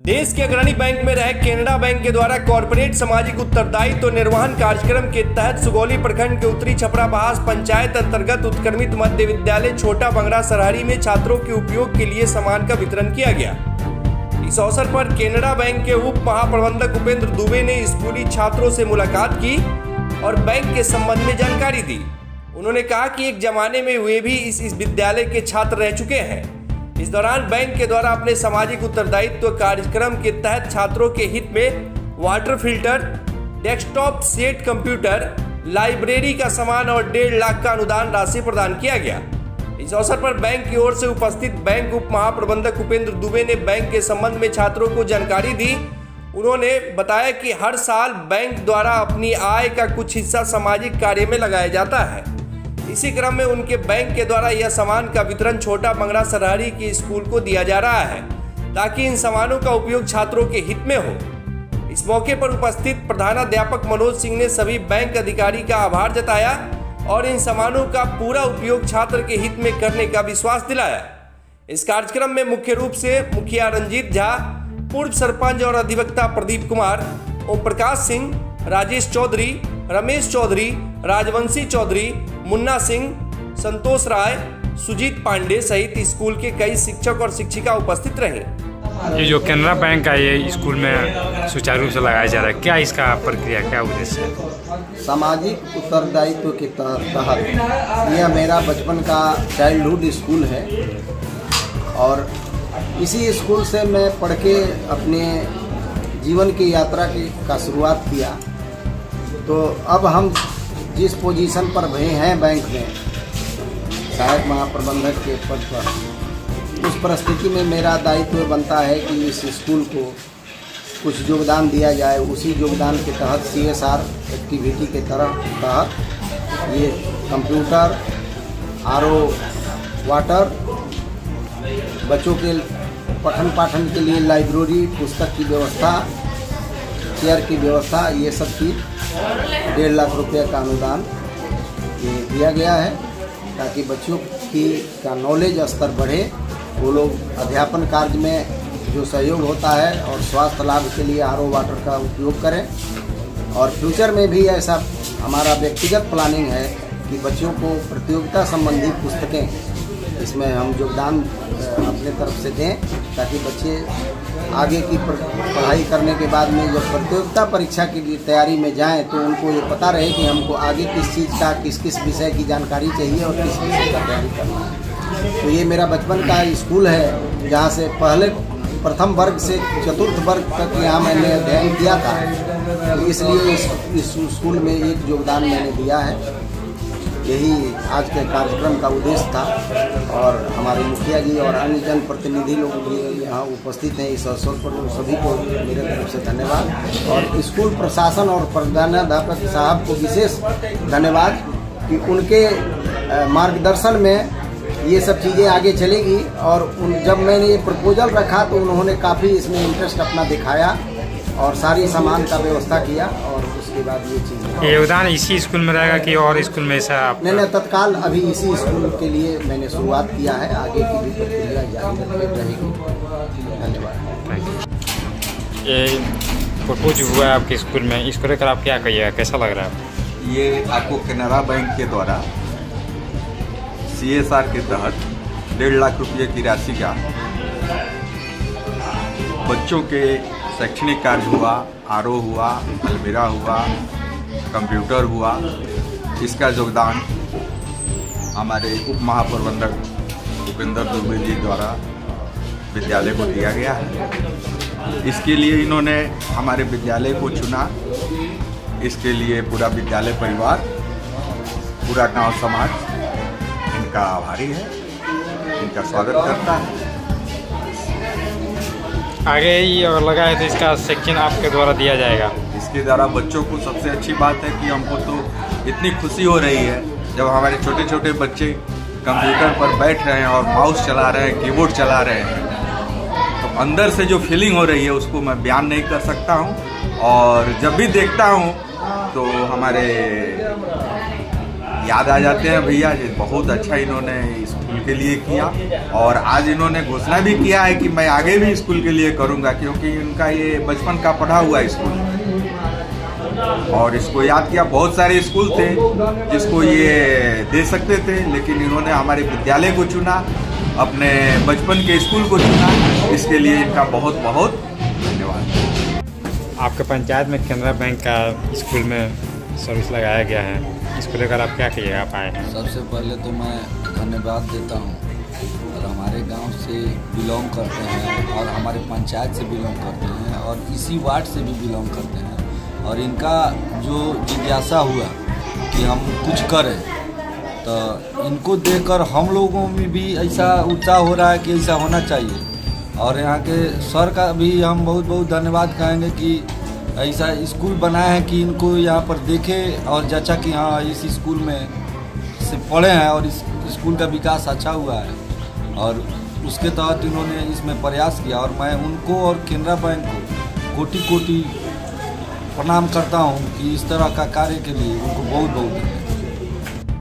देश के अग्रणी बैंक में रहे केनरा बैंक के द्वारा कॉर्पोरेट सामाजिक उत्तरदायित्व निर्वहन कार्यक्रम के तहत सुगौली प्रखंड के उत्तरी छपरा बहास पंचायत अंतर्गत उत्क्रमित मध्य विद्यालय छोटा बंगरा सरहरी में छात्रों के उपयोग के लिए सामान का वितरण किया गया। इस अवसर पर केनरा बैंक के उप महाप्रबंधक उपेंद्र दुबे ने स्कूली छात्रों से मुलाकात की और बैंक के संबंध में जानकारी दी। उन्होंने कहा कि एक जमाने में वे भी इस विद्यालय के छात्र रह चुके हैं। इस दौरान बैंक के द्वारा अपने सामाजिक उत्तरदायित्व कार्यक्रम के तहत छात्रों के हित में water filter, desktop set, computer, library का सामान और 1.5 लाख का अनुदान राशि प्रदान किया गया। इस अवसर पर बैंक की ओर से उपस्थित बैंक उप महाप्रबंधक उपेंद्र दुबे ने बैंक के संबंध में छात्रों को जानकारी दी। उन्होंने बताया कि हर साल बैंक द्वारा अपनी आय का कुछ हिस्सा सामाजिक कार्य में लगाया जाता है। इसी क्रम में उनके बैंक के द्वारा यह सामान का वितरण छोटा बंगरा सरहरी की स्कूल को दिया जा रहा है ताकि इन सामानों का उपयोग छात्रों के हित में हो। इस मौके पर उपस्थित प्रधानाध्यापक मनोज सिंह ने सभी बैंक अधिकारी का आभार जताया और इन सामानों का पूरा उपयोग छात्र के हित में करने का विश्वास दिलाया। इस कार्यक्रम में मुख्य रूप से मुखिया रंजीत झा, पूर्व सरपंच और अधिवक्ता प्रदीप कुमार, ओम प्रकाश सिंह, राजेश चौधरी, रमेश चौधरी, राजवंशी चौधरी, मुन्ना सिंह, संतोष राय, सुजीत पांडे सहित स्कूल के कई शिक्षक और शिक्षिका उपस्थित रहे। ये जो केनरा बैंक का ये स्कूल में सुचारू रूप से लगाया जा रहा है, क्या इसका प्रक्रिया, क्या उद्देश्य है? सामाजिक उत्तरदायित्व के तहत यह मेरा बचपन का चाइल्डहुड स्कूल है और इसी स्कूल से मैं पढ़ के अपने जीवन की यात्रा का शुरुआत किया। तो अब हम जिस पोजीशन पर भए हैं बैंक में सहायक महाप्रबंधक के पद पर, उस परिस्थिति में मेरा दायित्व बनता है कि इस स्कूल को कुछ योगदान दिया जाए। उसी योगदान के तहत CSR एक्टिविटी के तहत ये कंप्यूटर, RO वाटर, बच्चों के पठन पाठन के लिए लाइब्रेरी, पुस्तक की व्यवस्था, चेयर की व्यवस्था, ये सब चीज़ 1.5 लाख रुपये का अनुदान ये दिया गया है ताकि बच्चों का नॉलेज स्तर बढ़े, वो लोग अध्यापन कार्य में जो सहयोग होता है और स्वास्थ्य लाभ के लिए RO वाटर का उपयोग करें। और फ्यूचर में भी ऐसा हमारा व्यक्तिगत प्लानिंग है कि बच्चों को प्रतियोगिता संबंधी पुस्तकें इसमें हम योगदान अपने तरफ से दें ताकि बच्चे आगे की पढ़ाई करने के बाद में जब प्रतियोगिता परीक्षा की तैयारी में जाएं तो उनको ये पता रहे कि हमको आगे किस चीज़ का किस विषय की जानकारी चाहिए और किस विषय का तैयारी करना है। तो ये मेरा बचपन का स्कूल है जहाँ से प्रथम वर्ग से चतुर्थ वर्ग तक यहाँ मैंने अध्ययन किया था, तो इसलिए इस स्कूल में एक योगदान मैंने दिया है। यही आज के कार्यक्रम का उद्देश्य था और हमारे मुखिया जी और अन्य जनप्रतिनिधि लोग भी यहाँ उपस्थित हैं। इस अवसर पर सभी को मेरे तरफ से धन्यवाद और स्कूल प्रशासन और प्रधानाध्यापक साहब को विशेष धन्यवाद कि उनके मार्गदर्शन में ये सब चीज़ें आगे चलेगी। और जब मैंने ये प्रपोजल रखा तो उन्होंने काफ़ी इसमें इंटरेस्ट अपना दिखाया और सारी सामान का व्यवस्था किया और उसके बाद ये चीज़। ये योगदान इसी स्कूल में रहेगा कि और स्कूल में ऐसा? नहीं, तत्काल अभी इसी स्कूल के लिए मैंने शुरुआत किया है, आगे की भी प्रक्रिया जारी रहेगी। धन्यवाद। ये फोटो जो हुआ है आपके स्कूल में, इसको लेकर आप क्या कहिएगा, कैसा लग रहा है? ये आपको केनरा बैंक के द्वारा CSR के तहत 1.5 लाख रुपये की राशि का बच्चों के शैक्षणिक कार्य हुआ, RO हुआ, अलमीरा हुआ, कंप्यूटर हुआ, इसका योगदान हमारे उप महाप्रबंधक उपेंद्र दुबे जी द्वारा विद्यालय को दिया गया है। इसके लिए इन्होंने हमारे विद्यालय को चुना। इसके लिए पूरा विद्यालय परिवार, पूरा गांव समाज इनका आभारी है, इनका स्वागत करता है। आगे ही अगर लगा है तो इसका सेक्शन आपके द्वारा दिया जाएगा। इसके द्वारा बच्चों को सबसे अच्छी बात है कि हमको तो इतनी खुशी हो रही है जब हमारे छोटे छोटे बच्चे कंप्यूटर पर बैठ रहे हैं और माउस चला रहे हैं, कीबोर्ड चला रहे हैं, तो अंदर से जो फीलिंग हो रही है उसको मैं बयान नहीं कर सकता हूँ। और जब भी देखता हूँ तो हमारे याद आ जाते हैं भैया। बहुत अच्छा इन्होंने स्कूल के लिए किया और आज इन्होंने घोषणा भी किया है कि मैं आगे भी स्कूल के लिए करूंगा, क्योंकि इनका ये बचपन का पढ़ा हुआ स्कूल और इसको याद किया। बहुत सारे स्कूल थे जिसको ये दे सकते थे, लेकिन इन्होंने हमारे विद्यालय को चुना, अपने बचपन के स्कूल को चुना। इसके लिए इनका बहुत बहुत धन्यवाद। आपके पंचायत में केनरा बैंक का स्कूल में सर्विस लगाया गया है, इसको लेकर आप क्या कहिएगा? आप आए हैं। सबसे पहले तो मैं धन्यवाद देता हूँ और हमारे गांव से बिलोंग करते हैं और हमारे पंचायत से बिलोंग करते हैं और इसी वार्ड से भी बिलोंग करते हैं। और इनका जो जिज्ञासा हुआ कि हम कुछ करें, तो इनको देखकर हम लोगों में भी ऐसा उत्साह हो रहा है कि ऐसा होना चाहिए। और यहाँ के सर का भी हम बहुत बहुत धन्यवाद कहेंगे कि ऐसा स्कूल बनाए हैं कि इनको यहाँ पर देखे और जचा कि हाँ इस स्कूल में से पढ़े हैं और इस स्कूल का विकास अच्छा हुआ है, और उसके तहत इन्होंने इसमें प्रयास किया। और मैं उनको और केनरा बैंक को कोटि कोटि प्रणाम करता हूँ कि इस तरह का कार्य के लिए उनको बहुत बहुत